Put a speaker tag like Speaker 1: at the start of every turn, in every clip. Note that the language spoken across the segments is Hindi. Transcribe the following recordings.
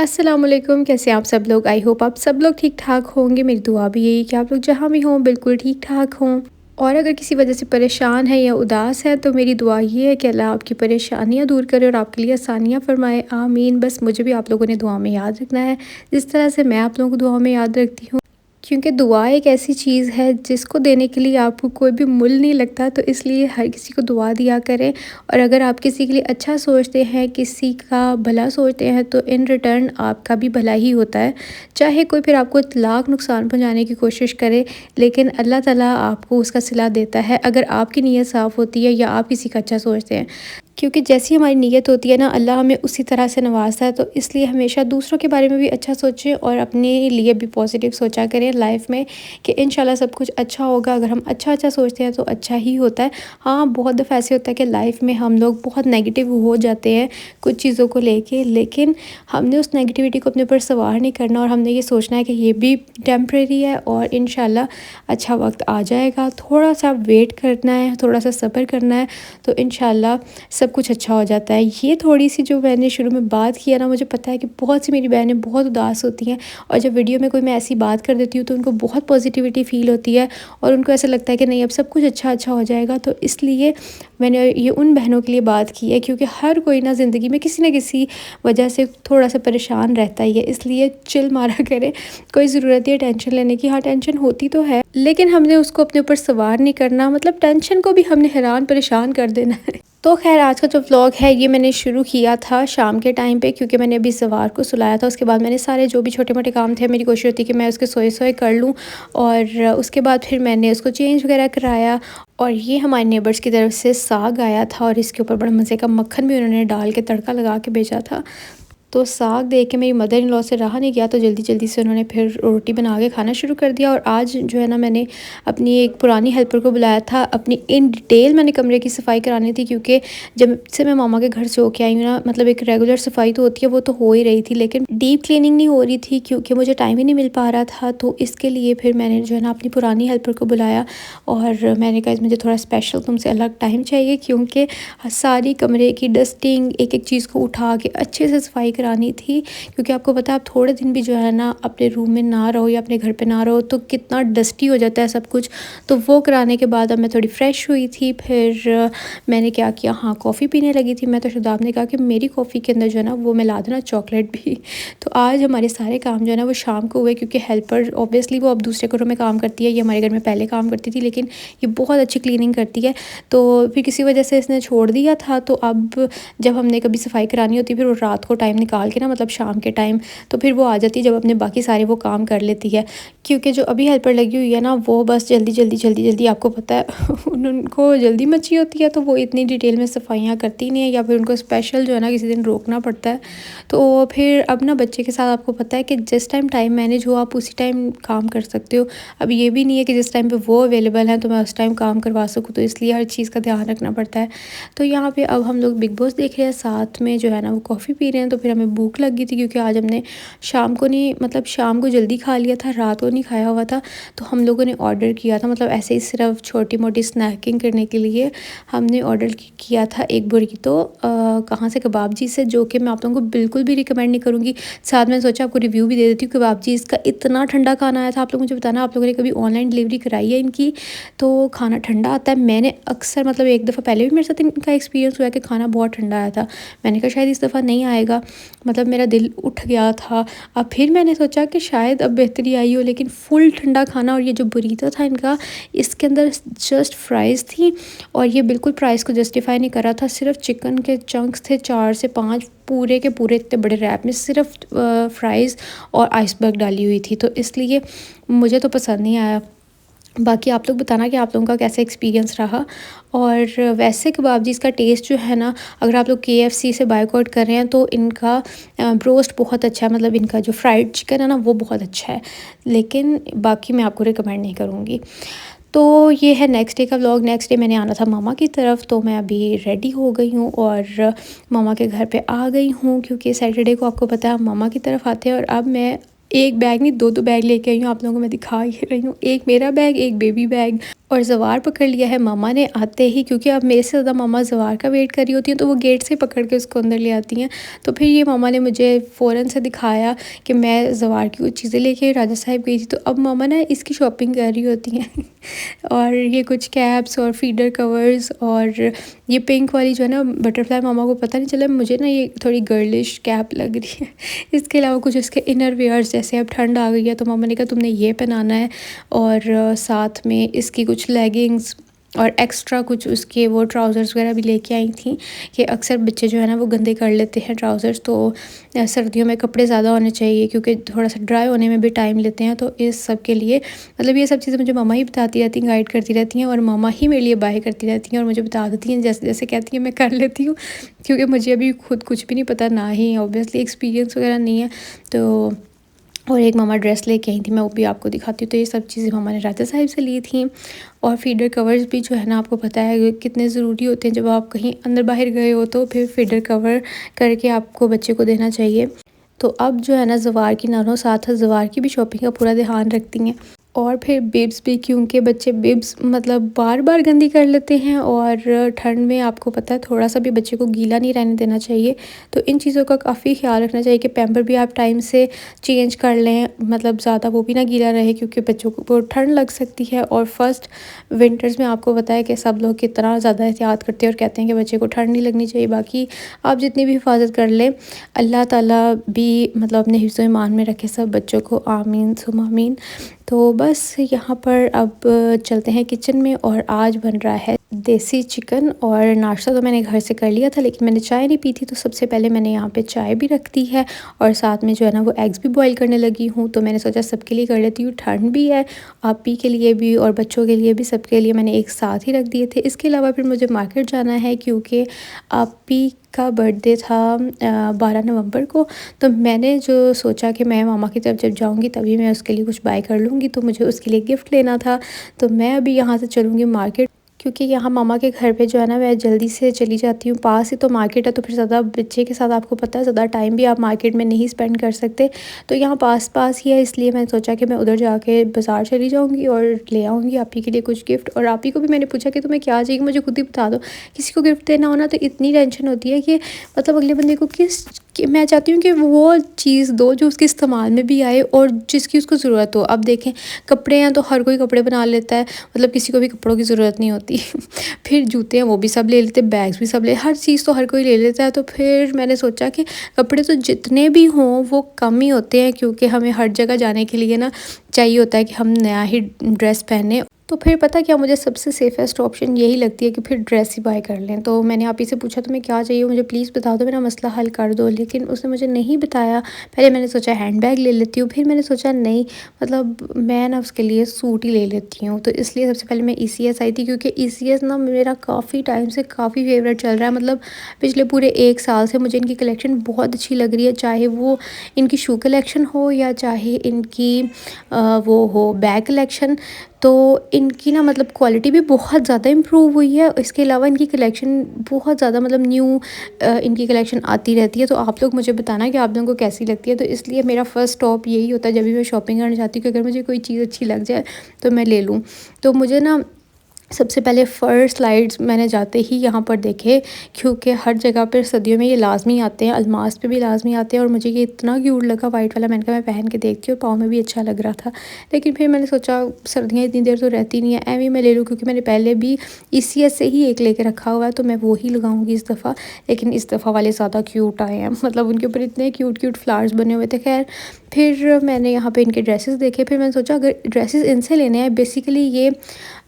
Speaker 1: अस्सलामुअलैकुम, कैसे हैं आप सब लोग। आई होप आप सब लोग ठीक ठाक होंगे। मेरी दुआ भी यही कि आप लोग जहाँ भी हों बिल्कुल ठीक ठाक हों। और अगर किसी वजह से परेशान है या उदास है तो मेरी दुआ ये है कि अल्लाह आपकी परेशानियाँ दूर करे और आपके लिए आसानियाँ फरमाए, आमीन। बस मुझे भी आप लोगों ने दुआ में याद रखना है, जिस तरह से मैं आप लोगों को दुआ में याद रखती हूँ। क्योंकि दुआ एक ऐसी चीज़ है जिसको देने के लिए आपको कोई भी मुल नहीं लगता, तो इसलिए हर किसी को दुआ दिया करें। और अगर आप किसी के लिए अच्छा सोचते हैं, किसी का भला सोचते हैं, तो इन रिटर्न आपका भी भला ही होता है। चाहे कोई फिर आपको लाख नुकसान पहुंचाने की कोशिश करे, लेकिन अल्लाह ताला आपको उसका सिला देता है अगर आपकी नीयत साफ़ होती है या आप किसी का अच्छा सोचते हैं। क्योंकि जैसी हमारी नीयत होती है ना, अल्लाह हमें उसी तरह से नवाजता है। तो इसलिए हमेशा दूसरों के बारे में भी अच्छा सोचें और अपने लिए भी पॉजिटिव सोचा करें लाइफ में कि इंशाल्लाह सब कुछ अच्छा होगा। अगर हम अच्छा सोचते हैं तो अच्छा ही होता है। हाँ, बहुत दफ़ा ऐसे होता है कि लाइफ में हम लोग बहुत नेगेटिव हो जाते हैं कुछ चीज़ों को लेके, लेकिन हमने उस नेगेटिविटी को अपने ऊपर सवार नहीं करना और हमने ये सोचना है कि ये भी टेम्परेरी है और इंशाल्लाह अच्छा वक्त आ जाएगा। थोड़ा सा वेट करना है, थोड़ा सा सब्र करना है, तो इंशाल्लाह सब कुछ अच्छा हो जाता है। ये थोड़ी-सी जो मैंने शुरू में बात की है ना, मुझे पता है कि बहुत सी मेरी बहनें बहुत उदास होती हैं और जब वीडियो में कोई मैं ऐसी बात कर देती हूँ तो उनको बहुत पॉजिटिविटी फ़ील होती है और उनको ऐसा लगता है कि नहीं, अब सब कुछ अच्छा हो जाएगा। तो इसलिए मैंने ये उन बहनों के लिए बात की है, क्योंकि हर कोई ना ज़िंदगी में किसी न किसी वजह से थोड़ा-सा परेशान रहता ही है। इसलिए चिल मारा करें, कोई ज़रूरत नहीं है टेंशन लेने की। हाँ, टेंशन होती तो है, लेकिन हमने उसको अपने ऊपर सवार नहीं करना, मतलब टेंशन को भी हमने हैरान परेशान कर देना है। तो ख़ैर, आज का जो व्लॉग है ये मैंने शुरू किया था शाम के टाइम पे, क्योंकि मैंने अभी सवार को सुलाया था। उसके बाद मैंने सारे जो भी छोटे-मोटे काम थे, मेरी कोशिश होती कि मैं उसके सोए-सोए कर लूँ और उसके बाद फिर मैंने उसको चेंज वगैरह कराया। और ये हमारे नेबर्स की तरफ से साग आया था और इसके ऊपर बड़ा मज़े का मक्खन भी उन्होंने डाल के तड़का लगा के भेजा था। तो साग देख के मेरी मदर इन लॉ से रहा नहीं गया, तो जल्दी-जल्दी से उन्होंने फिर रोटी बना के खाना शुरू कर दिया। और आज जो है ना, मैंने अपनी एक पुरानी हेल्पर को बुलाया था। अपनी इन डिटेल मैंने कमरे की सफाई करानी थी, क्योंकि जब से मैं मामा के घर से होके आई हूँ ना, मतलब एक रेगुलर सफाई तो होती है, वो तो हो ही रही थी, लेकिन डीप क्लीनिंग नहीं हो रही थी क्योंकि मुझे टाइम ही नहीं मिल पा रहा था। तो इसके लिए फिर मैंने जो है ना अपनी पुरानी हेल्पर को बुलाया और मैंने कहा मुझे थोड़ा स्पेशल तुमसे अलग टाइम चाहिए, क्योंकि सारी कमरे की डस्टिंग, एक-एक चीज़ को उठा के अच्छे से सफाई करानी थी। क्योंकि आपको पता है, आप थोड़े दिन भी जो है ना अपने रूम में ना रहो या अपने घर पे ना रहो तो कितना डस्टी हो जाता है सब कुछ। तो वो कराने के बाद अब मैं थोड़ी फ्रेश हुई थी। फिर मैंने क्या किया, हाँ, कॉफ़ी पीने लगी थी मैं। तो शादाब ने कहा कि मेरी कॉफ़ी के अंदर जो है ना वो मिला देना चॉकलेट भी। तो आज हमारे सारे काम जो है ना वो शाम को हुए, क्योंकि हेल्पर ऑब्वियसली वो अब दूसरे घरों में काम करती है। ये हमारे घर में पहले काम करती थी, लेकिन ये बहुत अच्छी क्लीनिंग करती है। तो फिर किसी वजह से इसने छोड़ दिया था। तो अब जब हमने कभी सफाई करानी होती है, फिर वो रात को टाइम निकाल के ना, मतलब शाम के टाइम, तो फिर वो आ जाती है जब अपने बाकी सारे वो काम कर लेती है। क्योंकि जो अभी हेल्पर लगी हुई है ना, वो बस जल्दी आपको पता है उनको जल्दी मची होती है, तो वो इतनी डिटेल में सफाइयाँ करती नहीं है, या फिर उनको स्पेशल जो है ना किसी दिन रोकना पड़ता है। तो फिर अब ना बच्चे के साथ आपको पता है कि जिस टाइम मैनेज हो आप उसी टाइम काम कर सकते हो। अब ये भी नहीं है कि जिस टाइम पे वो अवेलेबल है तो मैं उस टाइम काम करवा सकूँ, तो इसलिए हर चीज़ का ध्यान रखना पड़ता है। तो यहाँ पे अब हम लोग बिग बॉस देख रहे हैं, साथ में जो है ना वो कॉफ़ी पी रहे हैं। तो फिर हमें भूख लग गई थी, क्योंकि आज हमने शाम को नहीं, मतलब शाम को जल्दी खा लिया था, रात को नहीं खाया हुआ था। तो हम लोगों ने ऑर्डर किया था, मतलब ऐसे ही सिर्फ छोटी मोटी स्नैकिंग करने के लिए हमने ऑर्डर किया था एक बुर्रितो। कहाँ से, कबाब जी से, जो कि मैं आप लोगों को बिल्कुल भी रिकमेंड नहीं करूँगी। साथ में सोचा आपको रिव्यू भी दे देती हूँ। कबाब जी इसका इतना ठंडा खाना आया था। आप लोग मुझे बताना, आप लोगों ने कभी ऑनलाइन डिलीवरी कराई है इनकी? तो खाना ठंडा आता है। मैंने अक्सर, मतलब एक दफ़ा पहले भी मेरे साथ इनका एक्सपीरियंस हुआ है कि खाना बहुत ठंडा आया था। मैंने कहा शायद इस दफ़ा नहीं आएगा, मतलब मेरा दिल उठ गया था। अब फिर मैंने सोचा कि शायद अब बेहतरी आई हो, लेकिन फुल ठंडा खाना। और ये जो बुरीतो था इनका, इसके अंदर जस्ट फ्राइज़ थी और ये बिल्कुल प्राइस को जस्टिफाई नहीं कर रहा था। सिर्फ चिकन के चंक्स थे 4 से 5, पूरे के पूरे इतने बड़े रैप में सिर्फ फ्राइज़ और आइसबर्ग डाली हुई थी। तो इसलिए मुझे तो पसंद नहीं आया। बाकी आप लोग बताना कि आप लोगों का कैसा एक्सपीरियंस रहा। और वैसे कबाब जी इसका टेस्ट जो है ना, अगर आप लोग केएफसी से बायकॉट कर रहे हैं तो इनका ब्रोस्ट बहुत अच्छा है, मतलब इनका जो फ्राइड चिकन है ना वो बहुत अच्छा है, लेकिन बाकी मैं आपको रिकमेंड नहीं करूँगी। तो ये है नेक्स्ट डे का व्लॉग। नेक्स्ट डे मैंने आना था मामा की तरफ, तो मैं अभी रेडी हो गई हूँ और मामा के घर पे आ गई हूँ, क्योंकि सैटरडे को आपको पता है हम मामा की तरफ आते हैं। और अब मैं एक बैग नहीं, 2-2 बैग लेके आई हूँ। आप लोगों को मैं दिखा ही रही हूँ, एक मेरा बैग, एक बेबी बैग। और ज़वार पकड़ लिया है मामा ने आते ही, क्योंकि अब मेरे से ज़्यादा मामा ज़वार का वेट कर रही होती हैं, तो वो गेट से पकड़ के उसको अंदर ले आती हैं। तो फिर ये मामा ने मुझे फ़ौरन से दिखाया कि मैं ज़वार की कुछ चीज़ें लेके राजा साहब गई थी, तो अब मामा ना इसकी शॉपिंग कर रही होती हैं और ये कुछ कैप्स और फीडर कवर्स, और ये पिंक वाली जो है ना बटरफ्लाई, मामा को पता नहीं चला, मुझे ना ये थोड़ी गर्लिश कैप लग रही है। इसके अलावा कुछ इसके इनर वेयर्स, जैसे अब ठंड आ गई है तो मामा ने कहा तुमने ये पहनाना है, और साथ में इसकी कुछ लेगिंग्स और एक्स्ट्रा कुछ उसके वो ट्राउज़र्स वगैरह भी लेके आई थी, कि अक्सर बच्चे जो है ना वो गंदे कर लेते हैं ट्राउज़र्स, तो सर्दियों में कपड़े ज़्यादा होने चाहिए क्योंकि थोड़ा सा ड्राई होने में भी टाइम लेते हैं। तो इस सब के लिए मतलब ये सब चीज़ें मुझे मामा ही बताती रहती हैं, गाइड करती रहती हैं, और मामा ही मेरे लिए बाय करती रहती हैं और मुझे बता देती हैं, जैसे जैसे कहती हैं मैं कर लेती हूँ, क्योंकि मुझे अभी खुद कुछ भी नहीं पता, ना ही ऑब्वियसली एक्सपीरियंस वगैरह नहीं है। तो और एक मामा ड्रेस लेके आई थी, मैं वो भी आपको दिखाती हूँ। तो ये सब चीज़ें मामा ने राजा साहिब से ली थी। और फीडर कवर्स भी जो है ना, आपको पता है कितने ज़रूरी होते हैं, जब आप कहीं अंदर बाहर गए हो तो फिर फीडर कवर करके आपको बच्चे को देना चाहिए। तो अब जो है ना ज़वार की नानों साथ ज़वार की भी शॉपिंग का पूरा ध्यान रखती हैं। और फिर बिब्स भी, क्योंकि बच्चे बिब्स मतलब बार बार गंदी कर लेते हैं, और ठंड में आपको पता है थोड़ा सा भी बच्चे को गीला नहीं रहने देना चाहिए। तो इन चीज़ों का काफ़ी ख्याल रखना चाहिए कि पैम्पर भी आप टाइम से चेंज कर लें, मतलब ज़्यादा वो भी ना गीला रहे, क्योंकि बच्चों को ठंड लग सकती है। और फर्स्ट विंटर्स में आपको पता है कि सब लोग कितना ज़्यादा एहतियात करते हैं और कहते हैं कि बच्चे को ठंड नहीं लगनी चाहिए। बाकी आप जितनी भी हिफाजत कर लें, अल्लाह ताला भी मतलब अपने हिफ्ज़ ओ ईमान में रखे सब बच्चों को, आमीन सुम्मा आमीन। तो बस यहाँ पर अब चलते हैं किचन में, और आज बन रहा है देसी चिकन। और नाश्ता तो मैंने घर से कर लिया था, लेकिन मैंने चाय नहीं पी थी, तो सबसे पहले मैंने यहाँ पे चाय भी रख दी है, और साथ में जो है ना वो एग्स भी बॉईल करने लगी हूँ। तो मैंने सोचा सबके लिए कर लेती हूँ, ठंड भी है, आपी के लिए भी और बच्चों के लिए भी, सबके लिए मैंने एक साथ ही रख दिए थे। इसके अलावा फिर मुझे मार्केट जाना है, क्योंकि आपी का बर्थडे था 12 नवंबर को। तो मैंने जो सोचा कि मैं मामा की तरफ जब जाऊंगी तभी मैं उसके लिए कुछ बाय कर लूँगी, तो मुझे उसके लिए गिफ्ट लेना था। तो मैं अभी यहाँ से चलूँगी मार्केट, क्योंकि यहाँ मामा के घर पे जो है ना मैं जल्दी से चली जाती हूँ, पास ही तो मार्केट है, तो फिर ज़्यादा बच्चे के साथ आपको पता है ज़्यादा टाइम भी आप मार्केट में नहीं स्पेंड कर सकते। तो यहाँ पास पास ही है, इसलिए मैंने सोचा कि मैं उधर जाके बाज़ार चली जाऊँगी और ले आऊँगी आप ही के लिए कुछ गिफ्ट। और आप ही को भी मैंने पूछा कि तुम्हें क्या चाहिए, मुझे खुद ही बता दो। किसी को गिफ्ट देना हो ना तो इतनी टेंशन होती है कि मतलब अगले बंदे को मैं चाहती हूँ कि वो चीज़ दो जो उसके इस्तेमाल में भी आए और जिसकी उसको ज़रूरत हो। अब देखें, कपड़े हैं तो हर कोई कपड़े बना लेता है, मतलब किसी को भी कपड़ों की ज़रूरत नहीं होती। फिर जूते हैं वो भी सब ले लेते, बैग्स भी सब ले, हर चीज़ तो हर कोई ले लेता है। तो फिर मैंने सोचा कि कपड़े तो जितने भी हों वो कम ही होते हैं, क्योंकि हमें हर जगह जाने के लिए ना चाहिए होता है कि हम नया ही ड्रेस पहने। तो फिर पता क्या, मुझे सबसे सेफ़ेस्ट ऑप्शन यही लगती है कि फिर ड्रेस ही बाय कर लें। तो मैंने आप ही से पूछा तुम्हें क्या चाहिए, मुझे प्लीज़ बता दो, मेरा मसला हल कर दो, लेकिन उसने मुझे नहीं बताया। पहले मैंने सोचा हैंडबैग ले लेती हूँ, फिर मैंने सोचा नहीं, मतलब मैं ना उसके लिए सूट ही ले लेती हूँ। तो इसलिए सबसे पहले मैं ECS आई थी, क्योंकि ECS ना मेरा काफ़ी टाइम से काफ़ी फेवरेट चल रहा है, मतलब पिछले पूरे 1 साल से मुझे इनकी कलेक्शन बहुत अच्छी लग रही है, चाहे वो इनकी शू कलेक्शन हो या चाहे इनकी वो हो बैग कलेक्शन। तो इनकी ना मतलब क्वालिटी भी बहुत ज़्यादा इम्प्रूव हुई है। इसके अलावा इनकी कलेक्शन बहुत ज़्यादा मतलब न्यू इनकी कलेक्शन आती रहती है। तो आप लोग मुझे बताना कि आप लोगों को कैसी लगती है। तो इसलिए मेरा फ़र्स्ट स्टॉप यही होता है जब भी मैं शॉपिंग करना चाहती हूँ कि अगर मुझे कोई चीज़ अच्छी लग जाए तो मैं ले लूँ। तो मुझे ना सबसे पहले फ़र स्लाइड्स मैंने जाते ही यहाँ पर देखे, क्योंकि हर जगह पर सर्दियों में ये लाजमी आते हैं, अलमास पे भी लाजमी आते हैं। और मुझे ये इतना क्यूट लगा वाइट वाला, मैंने कहा मैं पहन के देखती हूँ, पाँव में भी अच्छा लग रहा था। लेकिन फिर मैंने सोचा सर्दियाँ इतनी देर तो रहती नहीं है, एवं मैं ले लूँ, क्योंकि मैंने पहले भी ECS से ही एक लेके रखा हुआ है, तो मैं वो ही लगाऊंगी इस दफ़ा। लेकिन इस दफ़ा वाले ज़्यादा क्यूट आए हैं, मतलब उनके ऊपर इतने क्यूट क्यूट फ्लावर्स बने हुए थे। खैर फिर मैंने यहाँ पे इनके ड्रेसेस देखे, फिर मैंने सोचा अगर ड्रेसेस इनसे लेने हैं, बेसिकली ये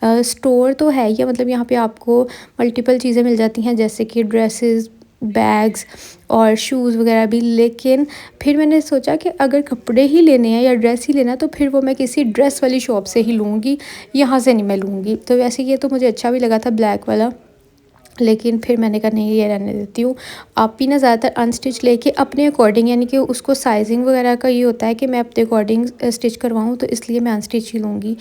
Speaker 1: स्टोर तो है ही, मतलब यहाँ पे आपको मल्टीपल चीज़ें मिल जाती हैं, जैसे कि ड्रेसेस, बैग्स और शूज़ वगैरह भी। लेकिन फिर मैंने सोचा कि अगर कपड़े ही लेने हैं या ड्रेस ही लेना है तो फिर वो मैं किसी ड्रेस वाली शॉप से ही लूँगी, यहाँ से नहीं मैं लूँगी। तो वैसे ये तो मुझे अच्छा भी लगा था ब्लैक वाला, लेकिन फिर मैंने कहा नहीं, ये रहने देती हूँ। आप भी ना ज़्यादातर अनस्टिच लेके अपने अकॉर्डिंग, यानी कि उसको साइज़िंग वगैरह का ये होता है कि मैं अपने अकॉर्डिंग स्टिच करवाऊँ, तो इसलिए मैं अनस्टिच ही लूँगी।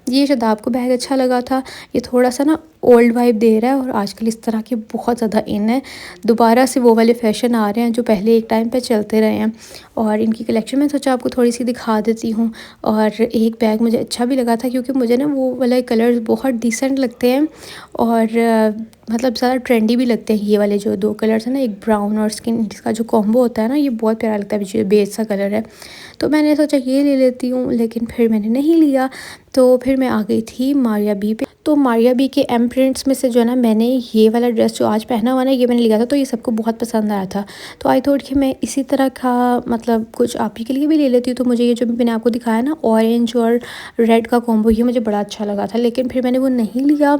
Speaker 1: ये शादाब को बैग अच्छा लगा था। ये थोड़ा-सा ना ओल्ड वाइब दे रहा है और आजकल इस तरह के बहुत ज़्यादा इन है। दोबारा से वो वाले फ़ैशन आ रहे हैं जो पहले एक टाइम पे चलते रहे हैं, और इनकी कलेक्शन मैं सोचा आपको थोड़ी-सी दिखा देती हूँ। और एक बैग मुझे अच्छा भी लगा था क्योंकि मुझे ना वो वाले कलर्स बहुत डिसेंट लगते हैं और मतलब ज़्यादा ट्रेंडी भी लगते हैं। ये वाले जो 2 कलर्स हैं ना, एक ब्राउन और स्किन, जिसका जो कॉम्बो होता है ना, ये बहुत प्यारा लगता है। मुझे बेज सा कलर है, तो मैंने सोचा ये ले लेती हूँ, लेकिन फिर मैंने नहीं लिया। तो फिर मैं आ गई थी मारिया बी पे। तो मारिया बी के एम प्रिंट्स में से जो है ना, मैंने ये वाला ड्रेस जो आज पहना हुआ ना, ये मैंने लिया था, तो ये सबको बहुत पसंद आया था। तो आई थॉट कि मैं इसी तरह का मतलब कुछ आप ही के लिए भी ले लेती हूँ। तो मुझे ये जो मैंने आपको दिखाया ना, ऑरेंज और रेड का कॉम्बो, ये मुझे बड़ा अच्छा लगा था, लेकिन फिर मैंने वो नहीं लिया।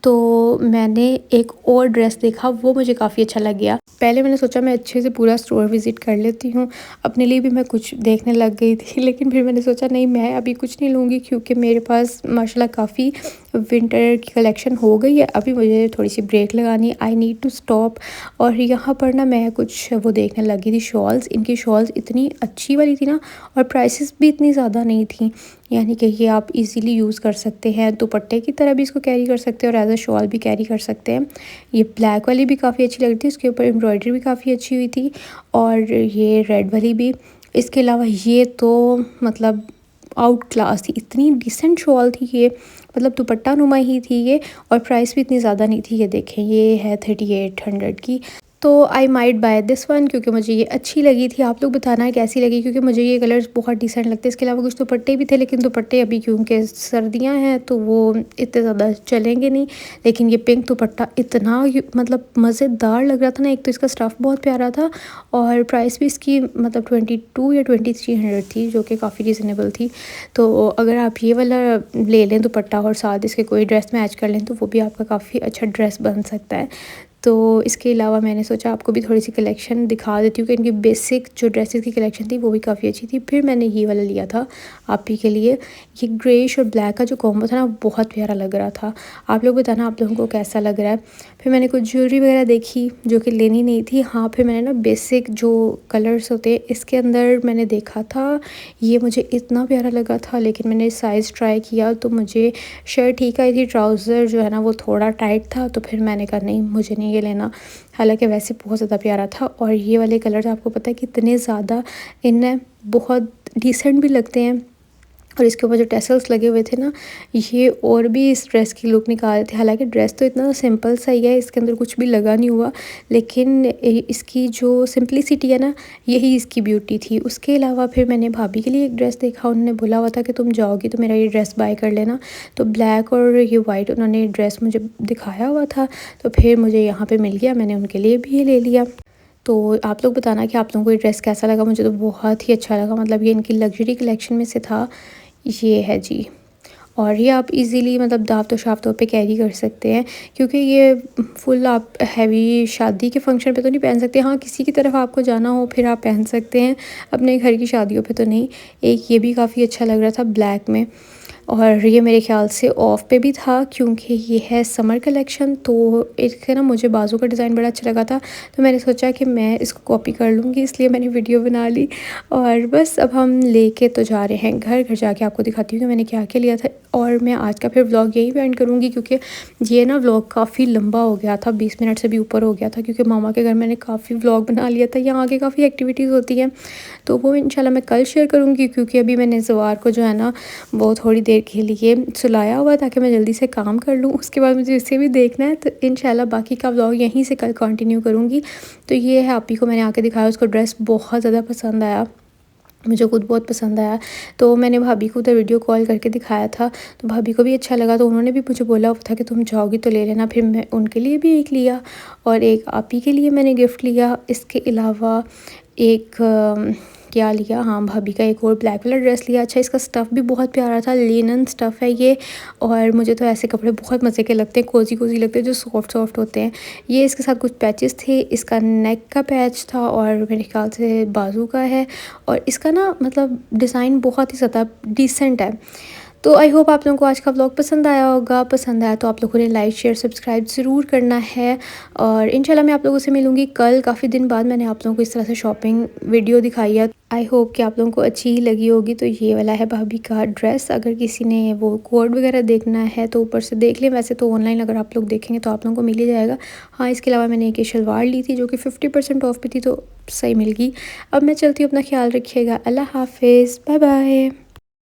Speaker 1: तो मैंने एक और ड्रेस देखा, वो मुझे काफ़ी अच्छा लग गया। पहले मैंने सोचा मैं अच्छे से पूरा स्टोर विज़िट कर लेती हूँ, अपने लिए भी मैं कुछ देखने लग गई थी। लेकिन फिर मैंने सोचा नहीं, मैं अभी कुछ नहीं लूँगी क्योंकि मेरे पास माशाल्लाह काफ़ी विंटर की कलेक्शन हो गई है। अभी मुझे थोड़ी-सी ब्रेक लगानी है, आई नीड टू स्टॉप। और यहाँ पर ना मैं कुछ वो देखने लगी थी, शॉल्स। इनकी शॉल्स इतनी अच्छी वाली थी ना, और प्राइसेस भी इतनी ज़्यादा नहीं थी, यानी कि ये आप इजीली यूज़ कर सकते हैं, दुपट्टे की तरह भी इसको कैरी कर सकते हैं और एज अ शॉल भी कैरी कर सकते हैं। ये ब्लैक वाली भी काफ़ी अच्छी लग रही थी, इसके ऊपर एम्ब्रॉयडरी भी काफ़ी अच्छी हुई थी, और ये रेड वाली भी। इसके अलावा ये तो मतलब आउट क्लास थी, इतनी डिसेंट शॉल थी ये, मतलब दुपट्टा नुमा ही थी ये, और प्राइस भी इतनी ज़्यादा नहीं थी। ये देखें, ये है 3800 की। तो I might buy this one क्योंकि मुझे ये अच्छी लगी थी। आप लोग बताना है कैसी लगी, क्योंकि मुझे ये कलर्स बहुत डिसेंट लगते हैं। इसके अलावा कुछ दुपट्टे भी थे, लेकिन दुपट्टे अभी क्योंकि सर्दियां हैं तो वो इतने ज़्यादा चलेंगे नहीं। लेकिन ये पिंक दुपट्टा इतना मतलब मज़ेदार लग रहा था ना। एक तो इसका स्टफ़ बहुत प्यारा था, और प्राइस भी इसकी मतलब 22 या 2300 थी, जो कि काफ़ी रीज़नेबल थी। तो अगर आप ये वाला ले लें दुपट्टा और साथ इसके कोई ड्रेस मैच कर लें, तो वो भी आपका काफ़ी अच्छा ड्रेस बन सकता है। तो इसके अलावा मैंने सोचा आपको भी थोड़ी सी कलेक्शन दिखा देती हूँ कि इनकी बेसिक जो ड्रेसेस की कलेक्शन थी वो भी काफ़ी अच्छी थी। फिर मैंने ये वाला लिया था आप ही के लिए। ये ग्रेइश और ब्लैक का जो कॉम्बो था ना, बहुत प्यारा लग रहा था। आप लोग बताना आप लोगों को कैसा लग रहा है। फिर मैंने कुछ ज्वेलरी वगैरह देखी जो कि लेनी नहीं थी। हाँ, फिर मैंने ना बेसिक जो कलर्स होते हैं इसके अंदर मैंने देखा था, ये मुझे इतना प्यारा लगा था, लेकिन मैंने साइज़ ट्राई किया तो मुझे शर्ट ठीक आई थी, ट्राउज़र जो है ना वो थोड़ा टाइट था, तो फिर मैंने कहा नहीं, मुझे नहीं ये लेना। हालांकि वैसे बहुत ज़्यादा प्यारा था, और ये वाले कलर्स आपको पता है कितने ज़्यादा इनमें बहुत डिसेंट भी लगते हैं। और इसके ऊपर जो टेसल्स लगे हुए थे ना, ये और भी इस ड्रेस की लुक निकाल रहे थे। हालांकि ड्रेस तो इतना सिंपल सा ही है, इसके अंदर कुछ भी लगा नहीं हुआ, लेकिन इसकी जो सिंपलिसिटी है ना, यही इसकी ब्यूटी थी। उसके अलावा फिर मैंने भाभी के लिए एक ड्रेस देखा। उन्होंने बोला हुआ था कि तुम जाओगी तो मेरा ये ड्रेस बाय कर लेना। तो ब्लैक और ये वाइट उन्होंने ड्रेस मुझे दिखाया हुआ था, तो फिर मुझे यहाँ पर मिल गया, मैंने उनके लिए भी ये ले लिया। तो आप लोग बताना कि आप लोगों को ये ड्रेस कैसा लगा। मुझे तो बहुत ही अच्छा लगा, मतलब ये इनकी लग्जरी कलेक्शन में से था। ये है जी, और ये आप इजीली मतलब दावतों शावतों पे कैरी कर सकते हैं, क्योंकि ये फुल आप हैवी शादी के फंक्शन पे तो नहीं पहन सकते। हाँ, किसी की तरफ आपको जाना हो फिर आप पहन सकते हैं, अपने घर की शादियों पे तो नहीं। एक ये भी काफ़ी अच्छा लग रहा था ब्लैक में, और ये मेरे ख़्याल से ऑफ पे भी था क्योंकि ये है समर कलेक्शन। तो इसके ना मुझे बाजू का डिज़ाइन बड़ा अच्छा लगा था, तो मैंने सोचा कि मैं इसको कॉपी कर लूँगी, इसलिए मैंने वीडियो बना ली। और बस अब हम लेके तो जा रहे हैं घर। घर जाके आपको दिखाती हूँ कि मैंने क्या क्या लिया था। और मैं आज का फिर व्लॉग यहीं पे एंड करूँगी, क्योंकि ये ना व्लॉग काफ़ी लंबा हो गया था, 20 मिनट से भी ऊपर हो गया था, क्योंकि मामा के घर मैंने काफ़ी व्लॉग बना लिया था। यहाँ आके काफ़ी एक्टिविटीज़ होती हैं, तो वो इंशाल्लाह मैं कल शेयर करूँगी, क्योंकि अभी मैंने ज़वार को जो है ना वो थोड़ी देर के लिए सुलाया हुआ ताकि मैं जल्दी से काम कर लूँ। उसके बाद मुझे इसे भी देखना है, तो इंशाल्लाह बाकी का व्लॉग यहीं से कल कंटिन्यू करूँगी। तो ये है आप ही को मैंने आके दिखाया, उसको ड्रेस बहुत ज़्यादा पसंद आया, मुझे खुद बहुत पसंद आया। तो मैंने भाभी को उधर वीडियो कॉल करके दिखाया था, तो भाभी को भी अच्छा लगा, तो उन्होंने भी मुझे बोला था कि तुम जाओगी तो ले लेना। फिर मैं उनके लिए भी एक लिया, और एक आप ही के लिए मैंने गिफ्ट लिया। इसके अलावा एक क्या लिया, हाँ, भाभी का एक और ब्लैक वाला ड्रेस लिया। अच्छा, इसका स्टफ़ भी बहुत प्यारा था, लिनन स्टफ़ है ये, और मुझे तो ऐसे कपड़े बहुत मज़े के लगते हैं, कोजी कोजी लगते हैं, जो सॉफ्ट सॉफ्ट होते हैं। ये इसके साथ कुछ पैचेस थे, इसका नेक का पैच था, और मेरे ख्याल से बाजू का है, और इसका ना मतलब डिज़ाइन बहुत ही ज़्यादा डिसेंट है। तो आई होप आप लोगों को आज का व्लॉग पसंद आया होगा। पसंद आया तो आप लोगों ने लाइक शेयर सब्सक्राइब ज़रूर करना है। और इंशाल्लाह मैं आप लोगों से मिलूँगी कल। काफ़ी दिन बाद मैंने आप लोगों को इस तरह से शॉपिंग वीडियो दिखाई है। आई होप कि आप लोगों को अच्छी लगी होगी। तो ये वाला है भाभी का ड्रेस। अगर किसी ने वो कोड वगैरह देखना है तो ऊपर से देख लें। वैसे तो ऑनलाइन अगर आप लोग देखेंगे तो आप लोगों को मिल ही जाएगा। हाँ, इसके अलावा मैंने एक शलवार ली थी जो कि 50% ऑफ पे थी, तो सही मिल गई। अब मैं चलती हूँ, अपना ख्याल रखिएगा। अल्लाह हाफिज़, बाय बाय।